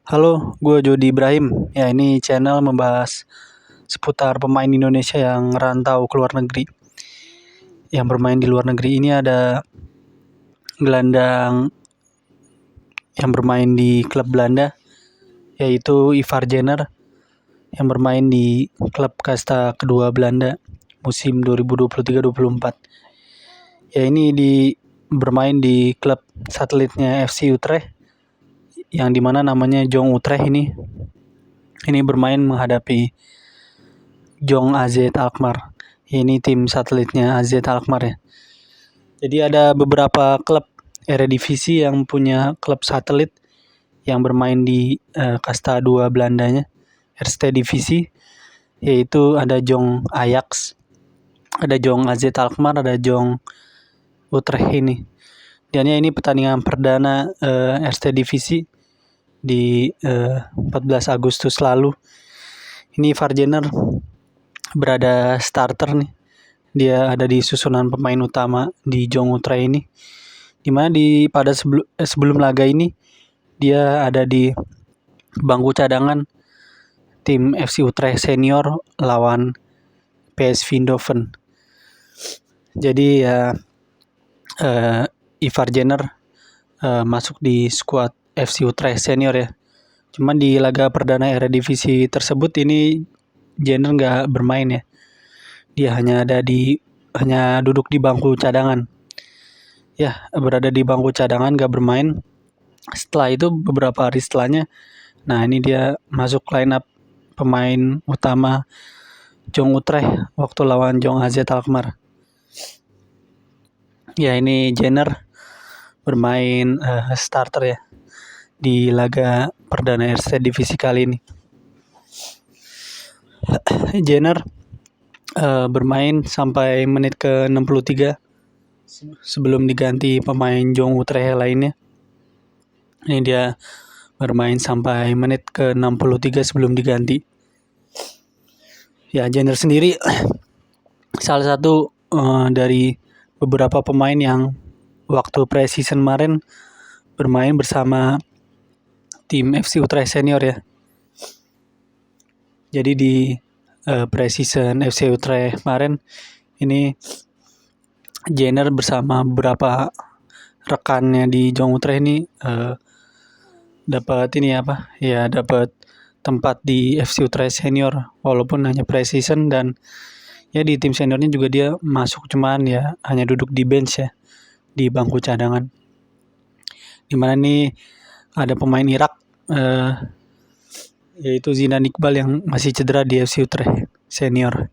Halo, gue Jody Ibrahim. Ya, ini channel membahas seputar pemain Indonesia yang rantau ke luar negeri. Yang bermain di luar negeri ini ada gelandang yang bermain di klub Belanda, yaitu Ivar Jenner, yang bermain di klub kasta kedua Belanda musim 2023-24. Ya, ini bermain di klub satelitnya FC Utrecht, yang dimana namanya Jong Utrecht ini bermain menghadapi Jong AZ Alkmaar. Ini tim satelitnya AZ Alkmaar ya. Jadi ada beberapa klub Eredivisie yang punya klub satelit yang bermain di kasta 2 Belandanya, Eerste Divisie, yaitu ada Jong Ajax, ada Jong AZ Alkmaar, ada Jong Utrecht ini. Dan ya, ini pertandingan perdana Eerste Divisie di 14 Agustus lalu. Ini Ivar Jenner berada starter nih. Dia ada di susunan pemain utama di Jong Utrecht ini. Dimana pada sebelum laga ini dia ada di bangku cadangan tim FC Utrecht senior lawan PSV Eindhoven. Jadi ya Ivar Jenner masuk di skuad FC Utrecht senior ya. Cuman di laga perdana Eredivisie tersebut ini Jenner nggak bermain ya. Dia hanya duduk di bangku cadangan. Ya, berada di bangku cadangan, gak bermain. Setelah itu beberapa hari setelahnya, nah ini dia masuk line up pemain utama Jong Utrecht waktu lawan Jong AZ Alkmaar. Ya, ini Jenner bermain starter ya di laga perdana Eerste Divisie kali ini. Jenner bermain sampai menit ke 63 sebelum diganti pemain Jong Utrecht lainnya. Ini dia bermain sampai menit ke 63 sebelum diganti. Ya, Jenner sendiri salah satu dari beberapa pemain yang waktu pre-season kemarin bermain bersama tim FC Utrecht senior ya. Jadi di pre-season FC Utrecht kemarin ini Jenner bersama beberapa rekannya di Jong Utrecht ini dapat tempat di FC Utrecht senior walaupun hanya pre-season, dan ya di tim seniornya juga dia masuk, cuman ya hanya duduk di bench ya, di bangku cadangan. Dimana nih ada pemain Irak yaitu Zidan Iqbal yang masih cedera di FC Utrecht senior.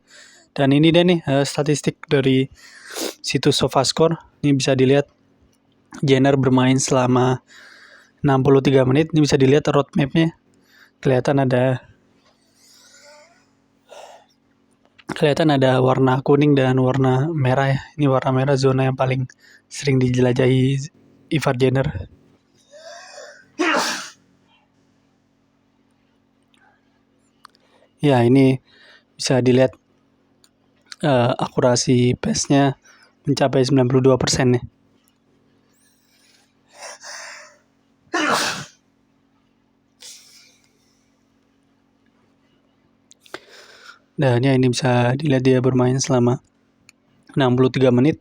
Dan ini dia nih statistik dari situs SofaScore. Ini bisa dilihat Jenner bermain selama 63 menit. Ini bisa dilihat roadmap-nya. Kelihatan ada warna kuning dan warna merah ya. Ini warna merah zona yang paling sering dijelajahi Ivar Jenner. Ya, ini bisa dilihat akurasi pass-nya mencapai 92% ya. Dan ya, ini bisa dilihat dia bermain selama 63 menit.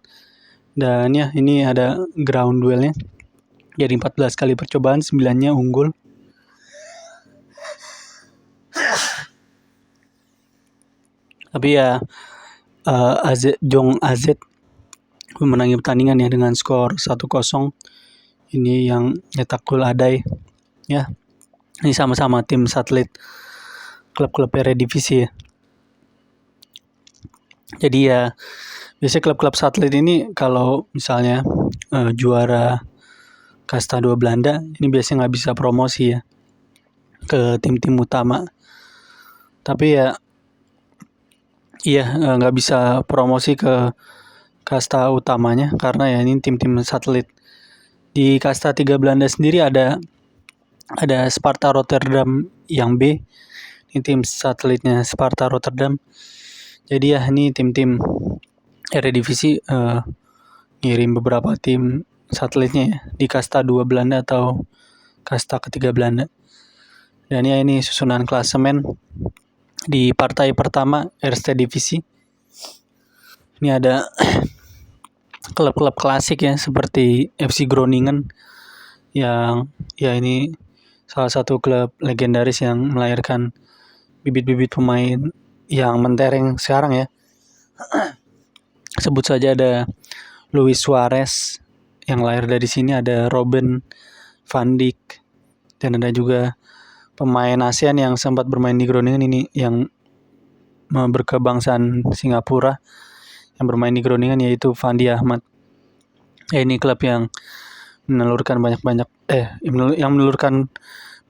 Dan ya, ini ada ground duelnya. Jadi 14 kali percobaan, 9-nya unggul. Tapi ya Jong AZ memenangi pertandingan ya dengan skor 1-0. Ini yang nyetak gol Adai ya. Ini sama-sama tim satelit klub-klub Eredivisie ya. Jadi ya biasanya klub-klub satelit ini kalau misalnya juara kasta 2 Belanda ini biasanya nggak bisa promosi ya ke tim-tim utama. Tapi ya nggak bisa promosi ke kasta utamanya karena ya ini tim-tim satelit. Di kasta 3 Belanda sendiri ada Sparta Rotterdam yang B. Ini tim satelitnya Sparta Rotterdam. Jadi ya ini tim-tim Eredivisie ngirim beberapa tim satelitnya ya, di kasta 2 Belanda atau kasta ketiga Belanda. Dan ya ini susunan klasemen di partai pertama Eerste Divisie. Ini ada klub-klub klasik ya seperti FC Groningen yang ya ini salah satu klub legendaris yang melahirkan bibit-bibit pemain yang mentereng sekarang ya. Sebut saja ada Luis Suarez yang lahir dari sini, ada Robben van Dijk, dan ada juga pemain ASEAN yang sempat bermain di Groningen ini yang berkebangsaan Singapura yang bermain di Groningen, yaitu Fandi Ahmad. Ini klub yang menelurkan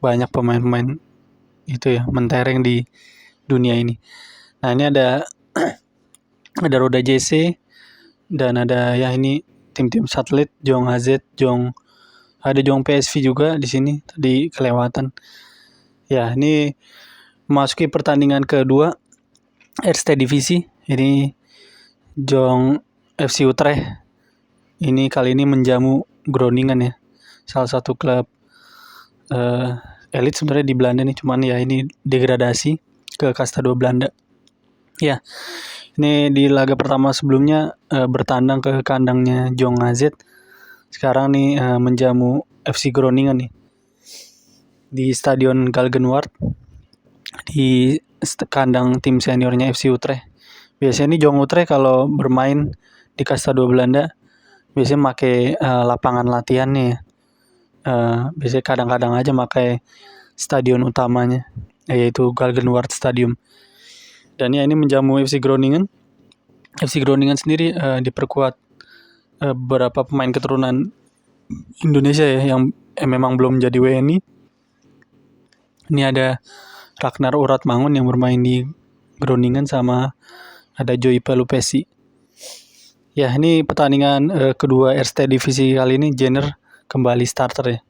banyak pemain-pemain itu ya, mentereng di dunia ini. Nah, ini ada Roda JC dan ada ya ini tim-tim satelit Jong AZ, ada Jong PSV juga di sini, tadi kelewatan. Ya, ini memasuki pertandingan kedua Eerste Divisie. Ini Jong FC Utrecht ini kali ini menjamu Groningen ya, salah satu klub elit sebenarnya di Belanda nih, cuman ya ini degradasi ke kasta 2 Belanda. Ya, ini di laga pertama sebelumnya bertandang ke kandangnya Jong AZ. Sekarang nih menjamu FC Groningen nih di Stadion Galgenwaard di kandang tim seniornya FC Utrecht. Biasanya nih Jong Utrecht kalau bermain di kasta 2 Belanda biasanya pakai lapangan latihannya. Biasanya kadang-kadang aja pakai stadion utamanya, yaitu Galgenwaard Stadium. Dan ya ini menjamu FC Groningen. FC Groningen sendiri diperkuat beberapa pemain keturunan Indonesia ya yang memang belum jadi WNI. Ini ada Ragnar Uratmangun yang bermain di Groningen sama ada Joey Pelupesi. Ya, ini pertandingan kedua Eerste Divisie kali ini Jenner kembali starter ya.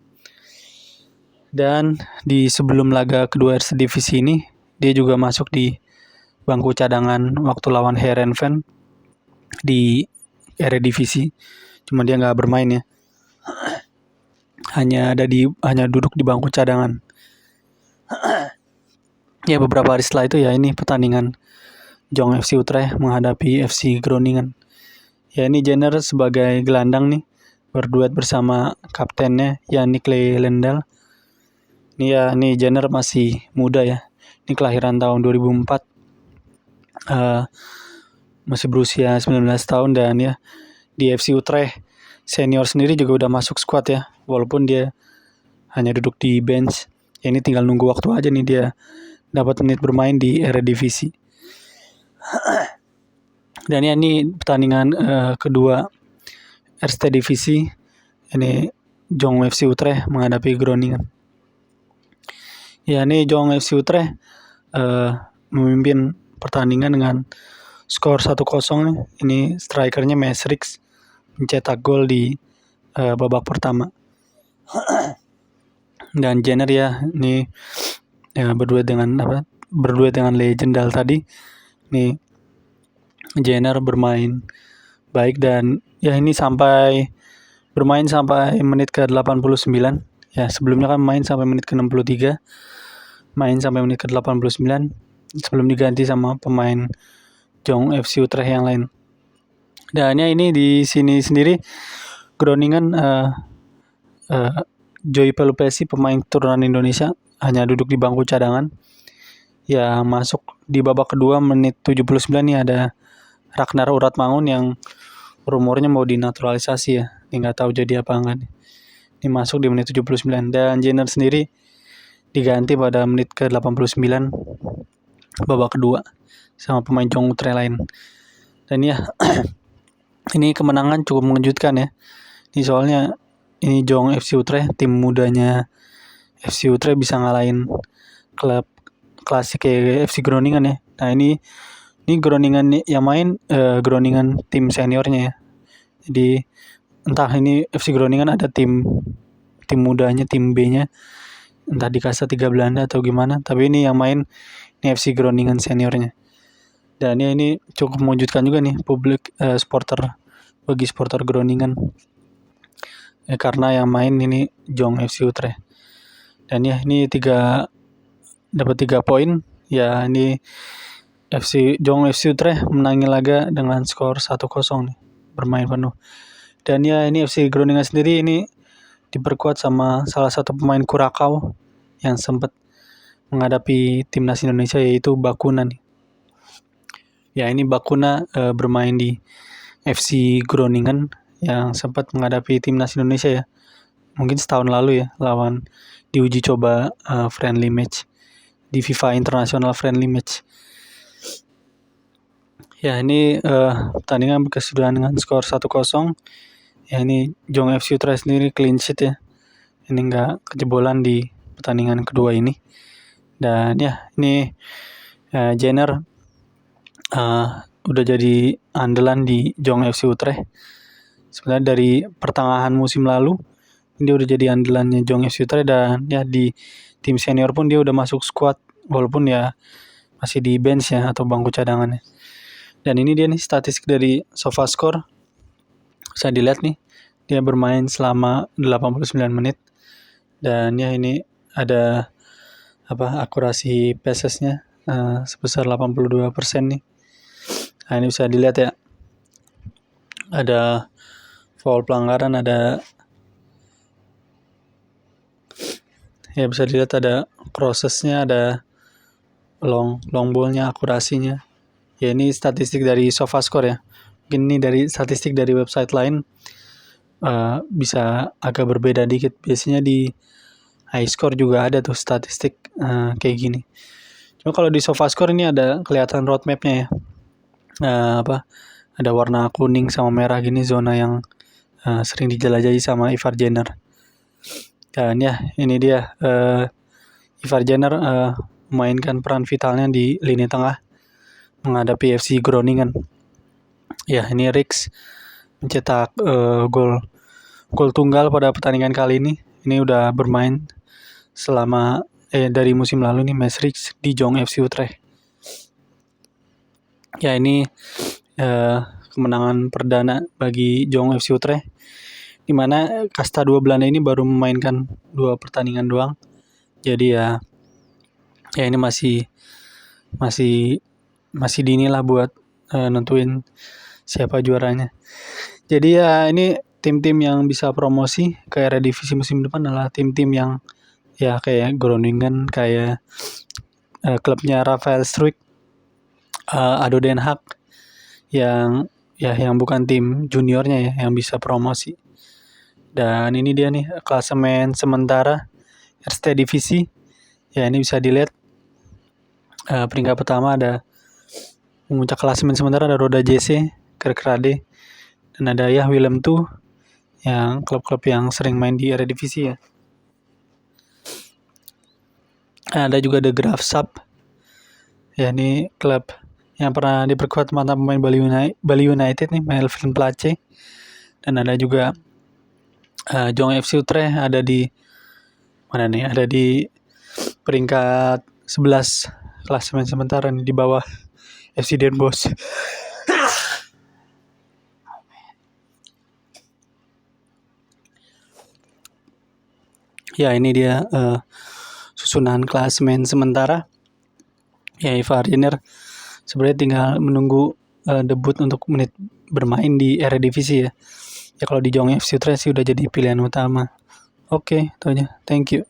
Dan di sebelum laga kedua Eerste Divisie ini dia juga masuk di bangku cadangan waktu lawan Heerenveen di Eredivisie. Cuma dia nggak bermain ya. Hanya duduk di bangku cadangan. Ya, beberapa hari setelah itu ya ini pertandingan Jong FC Utrecht menghadapi FC Groningen. Ya, ini Jenner sebagai gelandang nih berduet bersama kaptennya Yannick Leyendal. Ini Jenner masih muda ya. Ini kelahiran tahun 2004. Masih berusia 19 tahun dan ya di FC Utrecht senior sendiri juga udah masuk squad ya. Walaupun dia hanya duduk di bench. Ya, ini tinggal nunggu waktu aja nih dia dapat menit bermain di Eredivisie. Dan ya ini pertandingan kedua Eerste Divisie. Ini Jong FC Utrecht menghadapi Groningen. Ya, ini Jong FC Utrecht memimpin pertandingan dengan skor 1-0. Ini strikernya Mesrix mencetak gol di babak pertama. Dan Jenner ya ini ya, berduet dengan Leyendal tadi. Ini Jenner bermain baik dan ya ini bermain sampai menit ke 89. Ya, sebelumnya kan main sampai menit ke 63. Main sampai menit ke 89 sebelum diganti sama pemain Jong FC Utrecht yang lain. Dan ya ini di sini sendiri Groningen Joey Pelupesi pemain keturunan Indonesia hanya duduk di bangku cadangan. Ya, masuk di babak kedua menit 79 nih ada Ragnar Uratmangun yang rumornya mau dinaturalisasi ya. Ini nggak tahu jadi apa enggak. Ini masuk di menit 79 dan Jenner sendiri diganti pada menit ke 89 babak kedua sama pemain Jong Utrecht lain. Dan ya ini kemenangan cukup mengejutkan ya. Ini soalnya ini Jong FC Utrecht, tim mudanya FC Utrecht bisa ngalahin klub klasik kayak FC Groningen ya. Nah, ini Groningen yang main Groningen tim seniornya ya. Jadi entah ini FC Groningen ada tim mudanya, tim B-nya, entah di kasta 3 Belanda atau gimana, tapi ini yang main ini FC Groningen seniornya. Dan ya ini cukup mengejutkan juga nih bagi supporter Groningen. karena yang main ini Jong FC Utrecht. Dan ya ini dapat 3 poin. Ya ini Jong FC Utrecht menangi laga dengan skor 1-0 nih, bermain penuh. Dan ya ini FC Groningen sendiri ini diperkuat sama salah satu pemain Kurakau yang sempat menghadapi timnas Indonesia, yaitu Bakuna nih. Ya ini Bakuna bermain di FC Groningen yang sempat menghadapi timnas Indonesia ya. Mungkin setahun lalu ya, lawan di uji coba friendly match di FIFA International Friendly Match. Ya ini pertandingan berkesudahan dengan skor 1-0. Ya ini Jong FC Utrecht sendiri clean sheet ya. Ini nggak kejebolan di pertandingan kedua ini. Dan ya ini Jenner udah jadi andalan di Jong FC Utrecht. Sebenarnya dari pertengahan musim lalu dia udah jadi andalannya Jong FC Utrecht, dan ya di tim senior pun dia udah masuk squad walaupun ya masih di bench ya atau bangku cadangannya. Dan ini dia nih statistik dari SofaScore. Bisa dilihat nih, dia bermain selama 89 menit. Dan ya ini ada akurasi passes-nya sebesar 82% nih. Nah ini bisa dilihat ya, ada foul pelanggaran, bisa dilihat ada crosses-nya, ada long ball-nya, akurasinya. Ya ini statistik dari SofaScore ya. Mungkin ini dari statistik dari website lain bisa agak berbeda dikit. Biasanya di iScore juga ada tuh statistik kayak gini. Cuma kalau di SofaScore ini ada kelihatan roadmap-nya ya. Ada warna kuning sama merah gini, zona yang sering dijelajahi sama Ivar Jenner. Dan ya ini dia Ivar Jenner memainkan peran vitalnya di lini tengah menghadapi FC Groningen. Ya ini Rix mencetak gol tunggal pada pertandingan kali ini. Ini udah bermain selama dari musim lalu nih, Mas Rix di Jong FC Utrecht. Ya ini kemenangan perdana bagi Jong FC Utrecht, di mana kasta 2 Belanda ini baru memainkan 2 pertandingan doang. Jadi ya ini masih dini lah buat nentuin siapa juaranya. Jadi ya ini tim-tim yang bisa promosi ke Eredivisie musim depan adalah tim-tim yang ya kayak Groningen, kayak klubnya Rafael Struijk, ADO Den Haag, yang bukan tim juniornya ya, yang bisa promosi. Dan ini dia nih klasemen sementara Eerste Divisie. Ya ini bisa dilihat peringkat pertama ada memuncak klasemen sementara ada Roda JC, Kerkrade, dan ada ya Willem II, yang klub-klub yang sering main di Eredivisie ya. Ada juga The Graafschap. Ya ini klub yang pernah diperkuat mantan pemain Bali United nih, Melvin Place. Dan ada juga Jong FC Utrecht ada di mana nih? Ada di peringkat 11 klasemen sementara nih, di bawah FC Den Bosch. Ya ini dia susunan klasemen sementara. Ya Ivar Jenner sebenarnya tinggal menunggu debut untuk menit bermain di Eredivisie ya. Ya kalau di Jong FC Utrecht sih udah jadi pilihan utama. Oke, itu aja. Thank you.